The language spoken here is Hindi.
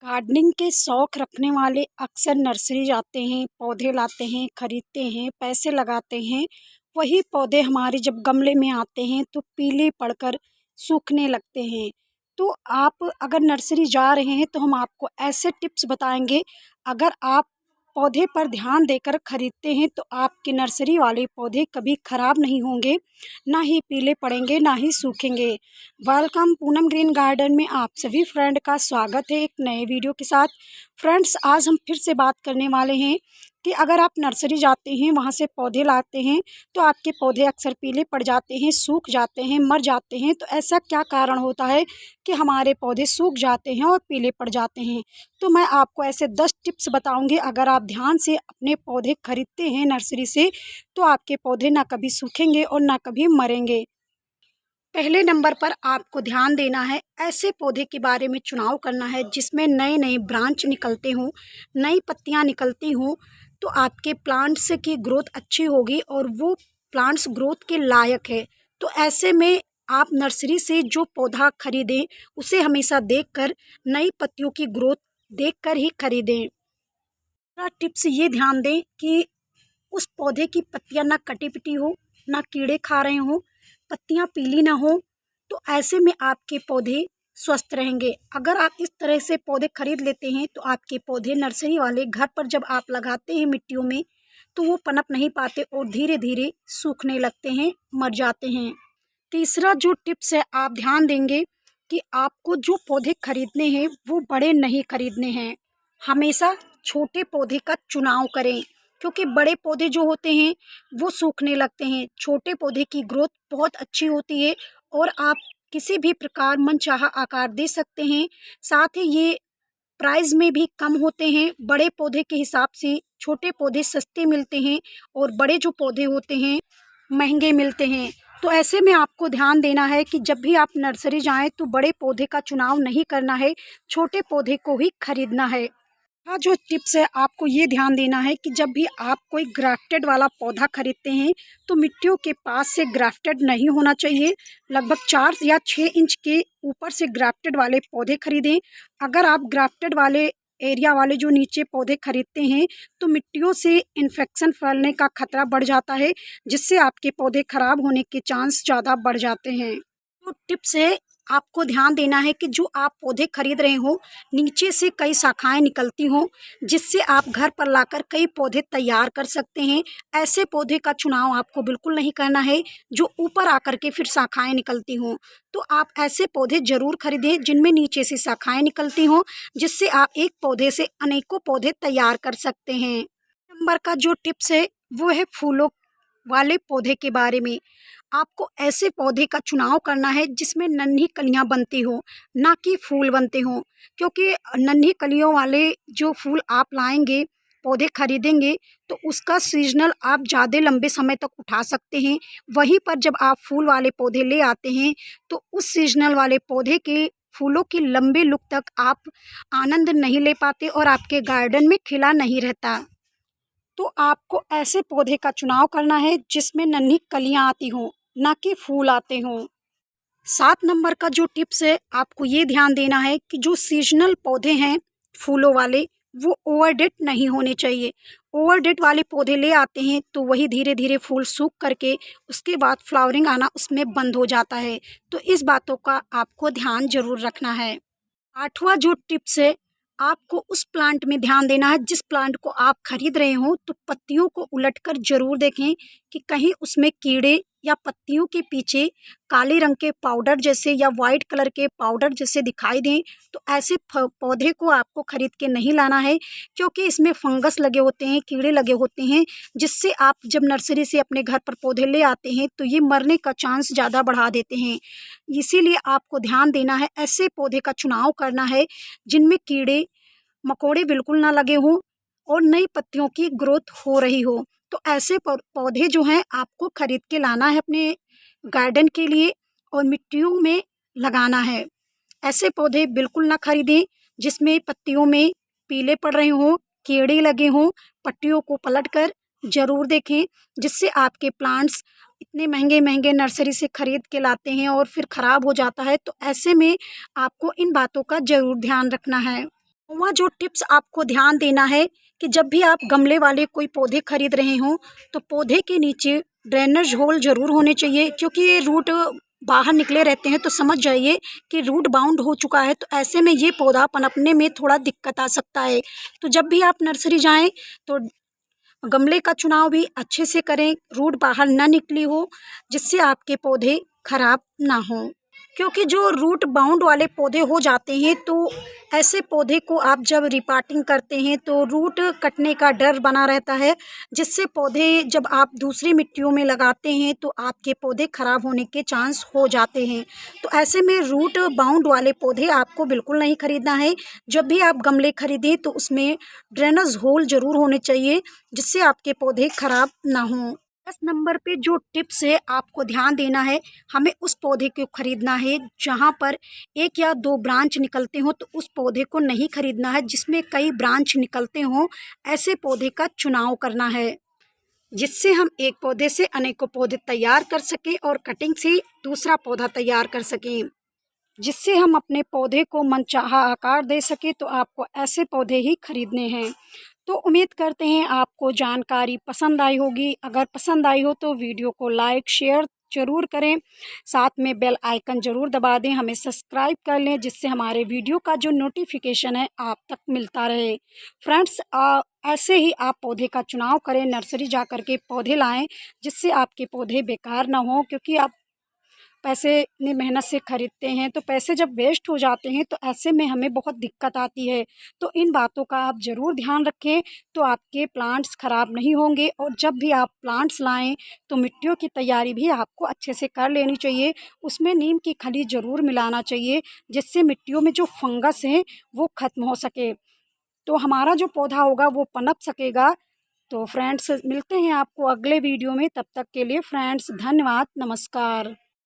गार्डनिंग के शौक रखने वाले अक्सर नर्सरी जाते हैं, पौधे लाते हैं, खरीदते हैं, पैसे लगाते हैं। वही पौधे हमारे जब गमले में आते हैं तो पीले पड़कर सूखने लगते हैं। तो आप अगर नर्सरी जा रहे हैं तो हम आपको ऐसे टिप्स बताएंगे। अगर आप पौधे पर ध्यान देकर खरीदते हैं तो आपके नर्सरी वाले पौधे कभी ख़राब नहीं होंगे, ना ही पीले पड़ेंगे, ना ही सूखेंगे। वेलकम पूनम ग्रीन गार्डन में आप सभी फ्रेंड का स्वागत है एक नए वीडियो के साथ। फ्रेंड्स, आज हम फिर से बात करने वाले हैं कि अगर आप नर्सरी जाते हैं, वहाँ से पौधे लाते हैं तो आपके पौधे अक्सर पीले पड़ जाते हैं, सूख जाते हैं, मर जाते हैं। तो ऐसा क्या कारण होता है कि हमारे पौधे सूख जाते हैं और पीले पड़ जाते हैं? तो मैं आपको ऐसे 10 टिप्स बताऊंगी। अगर आप ध्यान से अपने पौधे खरीदते हैं नर्सरी से तो आपके पौधे ना कभी सूखेंगे और ना कभी मरेंगे। पहले नंबर पर आपको ध्यान देना है, ऐसे पौधे के बारे में चुनाव करना है जिसमें नए नए ब्रांच निकलते हों, नई पत्तियां निकलती हों। तो आपके प्लांट्स की ग्रोथ अच्छी होगी और वो प्लांट्स ग्रोथ के लायक है। तो ऐसे में आप नर्सरी से जो पौधा खरीदें उसे हमेशा देखकर, नई पत्तियों की ग्रोथ देखकर ही खरीदें। दूसरा टिप्स ये ध्यान दें कि उस पौधे की पत्तियां ना कटी पिटी हो, ना कीड़े खा रहे हों, पत्तियां पीली ना हो। तो ऐसे में आपके पौधे स्वस्थ रहेंगे। अगर आप इस तरह से पौधे खरीद लेते हैं तो आपके पौधे नर्सरी वाले घर पर जब आप लगाते हैं मिट्टियों में तो वो पनप नहीं पाते और धीरे धीरे सूखने लगते हैं, मर जाते हैं। तीसरा जो टिप्स है, आप ध्यान देंगे कि आपको जो पौधे खरीदने हैं वो बड़े नहीं खरीदने हैं। हमेशा छोटे पौधे का चुनाव करें, क्योंकि बड़े पौधे जो होते हैं वो सूखने लगते हैं। छोटे पौधे की ग्रोथ बहुत अच्छी होती है और आप किसी भी प्रकार मनचाहा आकार दे सकते हैं। साथ ही ये प्राइस में भी कम होते हैं। बड़े पौधे के हिसाब से छोटे पौधे सस्ते मिलते हैं और बड़े जो पौधे होते हैं महंगे मिलते हैं। तो ऐसे में आपको ध्यान देना है कि जब भी आप नर्सरी जाएं तो बड़े पौधे का चुनाव नहीं करना है, छोटे पौधे को ही खरीदना है। हाँ, जो टिप्स है आपको ये ध्यान देना है कि जब भी आप कोई ग्राफ्टेड वाला पौधा खरीदते हैं तो मिट्टियों के पास से ग्राफ्टेड नहीं होना चाहिए। लगभग 4 या 6 इंच के ऊपर से ग्राफ्टेड वाले पौधे खरीदें। अगर आप ग्राफ्टेड वाले एरिया वाले जो नीचे पौधे खरीदते हैं तो मिट्टियों से इन्फेक्शन फैलने का खतरा बढ़ जाता है, जिससे आपके पौधे खराब होने के चांस ज़्यादा बढ़ जाते हैं। तो टिप्स है, आपको ध्यान देना है कि जो आप पौधे खरीद रहे हो नीचे से कई शाखाएं निकलती हों, जिससे आप घर पर लाकर कई पौधे तैयार कर सकते हैं। ऐसे पौधे का चुनाव आपको बिल्कुल नहीं करना है जो ऊपर आकर के फिर शाखाएं निकलती हों। तो आप ऐसे पौधे ज़रूर खरीदें जिनमें नीचे से शाखाएं निकलती हों, जिससे आप एक पौधे से अनेकों पौधे तैयार कर सकते हैं। नंबर का जो टिप्स है वो है फूलों वाले पौधे के बारे में। आपको ऐसे पौधे का चुनाव करना है जिसमें नन्ही कलियां बनती हो, ना कि फूल बनते हों। क्योंकि नन्ही कलियों वाले जो फूल आप लाएंगे, पौधे खरीदेंगे, तो उसका सीजनल आप ज़्यादा लंबे समय तक उठा सकते हैं। वहीं पर जब आप फूल वाले पौधे ले आते हैं तो उस सीजनल वाले पौधे के फूलों की लंबे लुक तक आप आनंद नहीं ले पाते और आपके गार्डन में खिला नहीं रहता। तो आपको ऐसे पौधे का चुनाव करना है जिसमें नन्ही कलियां आती हों, ना कि फूल आते हों। 7 नंबर का जो टिप्स है, आपको ये ध्यान देना है कि जो सीजनल पौधे हैं फूलों वाले, वो ओवरडेट नहीं होने चाहिए। ओवरडेट वाले पौधे ले आते हैं तो वही धीरे धीरे फूल सूख करके उसके बाद फ्लावरिंग आना उसमें बंद हो जाता है। तो इस बातों का आपको ध्यान जरूर रखना है। 8वां जो टिप्स है, आपको उस प्लांट में ध्यान देना है जिस प्लांट को आप खरीद रहे हो तो पत्तियों को उलटकर ज़रूर देखें कि कहीं उसमें कीड़े या पत्तियों के पीछे काले रंग के पाउडर जैसे या वाइट कलर के पाउडर जैसे दिखाई दें। तो ऐसे पौधे को आपको खरीद के नहीं लाना है, क्योंकि इसमें फंगस लगे होते हैं, कीड़े लगे होते हैं, जिससे आप जब नर्सरी से अपने घर पर पौधे ले आते हैं तो ये मरने का चांस ज़्यादा बढ़ा देते हैं। इसीलिए आपको ध्यान देना है, ऐसे पौधे का चुनाव करना है जिनमें कीड़े मकोड़े बिल्कुल ना लगे हों और नई पत्तियों की ग्रोथ हो रही हो। तो ऐसे पौधे जो हैं आपको खरीद के लाना है अपने गार्डन के लिए और मिट्टियों में लगाना है। ऐसे पौधे बिल्कुल ना खरीदें जिसमें पत्तियों में पीले पड़ रहे हों, कीड़े लगे हों। पत्तियों को पलटकर ज़रूर देखें, जिससे आपके प्लांट्स इतने महंगे महंगे नर्सरी से खरीद के लाते हैं और फिर ख़राब हो जाता है। तो ऐसे में आपको इन बातों का ज़रूर ध्यान रखना है। वहाँ जो टिप्स आपको ध्यान देना है कि जब भी आप गमले वाले कोई पौधे खरीद रहे हों तो पौधे के नीचे ड्रेनेज होल ज़रूर होने चाहिए, क्योंकि ये रूट बाहर निकले रहते हैं तो समझ जाइए कि रूट बाउंड हो चुका है। तो ऐसे में ये पौधा पनपने में थोड़ा दिक्कत आ सकता है। तो जब भी आप नर्सरी जाएं तो गमले का चुनाव भी अच्छे से करें, रूट बाहर ना निकली हो, जिससे आपके पौधे खराब ना हों। क्योंकि जो रूट बाउंड वाले पौधे हो जाते हैं तो ऐसे पौधे को आप जब रिपार्टिंग करते हैं तो रूट कटने का डर बना रहता है, जिससे पौधे जब आप दूसरी मिट्टियों में लगाते हैं तो आपके पौधे खराब होने के चांस हो जाते हैं। तो ऐसे में रूट बाउंड वाले पौधे आपको बिल्कुल नहीं खरीदना है। जब भी आप गमले खरीदें तो उसमें ड्रेनेज होल ज़रूर होने चाहिए, जिससे आपके पौधे खराब ना हों। 10 नंबर पे जो टिप्स है आपको ध्यान देना है, हमें उस पौधे को खरीदना है जहाँ पर 1 या 2 ब्रांच निकलते हों, तो उस पौधे को नहीं खरीदना है। जिसमें कई ब्रांच निकलते हों, ऐसे पौधे का चुनाव करना है, जिससे हम एक पौधे से अनेकों पौधे तैयार कर सकें और कटिंग से दूसरा पौधा तैयार कर सकें, जिससे हम अपने पौधे को मनचाहा आकार दे सकें। तो आपको ऐसे पौधे ही खरीदने हैं। तो उम्मीद करते हैं आपको जानकारी पसंद आई होगी। अगर पसंद आई हो तो वीडियो को लाइक शेयर ज़रूर करें, साथ में बेल आइकन ज़रूर दबा दें, हमें सब्सक्राइब कर लें, जिससे हमारे वीडियो का जो नोटिफिकेशन है आप तक मिलता रहे। फ्रेंड्स, ऐसे ही आप पौधे का चुनाव करें, नर्सरी जा कर के पौधे लाएं, जिससे आपके पौधे बेकार ना हों। क्योंकि आप पैसे इतनी मेहनत से खरीदते हैं तो पैसे जब वेस्ट हो जाते हैं तो ऐसे में हमें बहुत दिक्कत आती है। तो इन बातों का आप ज़रूर ध्यान रखें, तो आपके प्लांट्स ख़राब नहीं होंगे। और जब भी आप प्लांट्स लाएं तो मिट्टियों की तैयारी भी आपको अच्छे से कर लेनी चाहिए। उसमें नीम की खली ज़रूर मिलाना चाहिए, जिससे मिट्टियों में जो फंगस है वो ख़त्म हो सके, तो हमारा जो पौधा होगा वो पनप सकेगा। तो फ्रेंड्स, मिलते हैं आपको अगले वीडियो में। तब तक के लिए फ्रेंड्स धन्यवाद, नमस्कार।